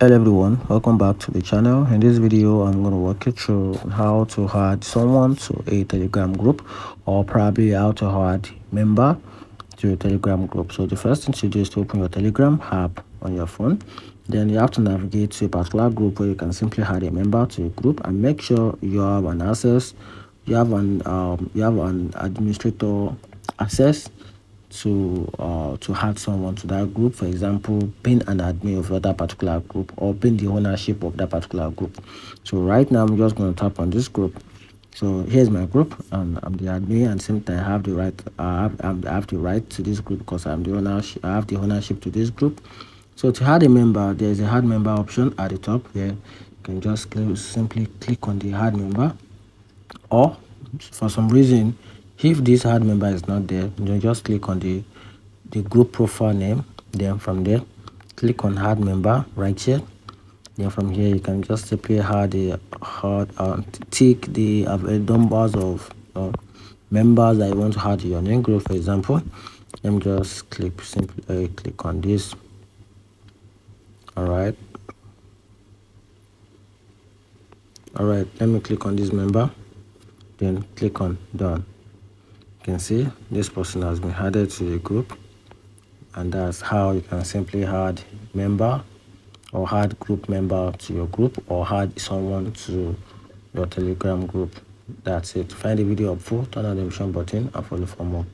Hello everyone, welcome back to the channel. In this video I'm going to walk you through how to add someone to a Telegram group, or probably how to add member to your Telegram group. So the first thing to do is to open your Telegram app on your phone. Then you have to navigate to a particular group where you can simply add a member to a group, and make sure you have an access, you have an administrator access to add someone to that group. For example, being an admin of that particular group, or being the ownership of that particular group. So right now I'm just going to tap on this group. So here's my group, and I'm the admin, and same time I have the right I have the right to this group because I'm the ownership. I have the ownership to this group. So to add a member, there's a add member option at the top here. You can just simply click on the add member, or for some reason, if this add member is not there, you just click on the group profile name. Then from there, click on add member right here. Then from here, you can just simply tick the numbers of members that you want to add to your name group. For example, let me just simply click on this. All right, let me click on this member, then click on done. You can see this person has been added to the group, and that's how you can simply add member or add group member to your group, or add someone to your Telegram group. That's it. Find the video helpful, turn on the notification button, and follow for more.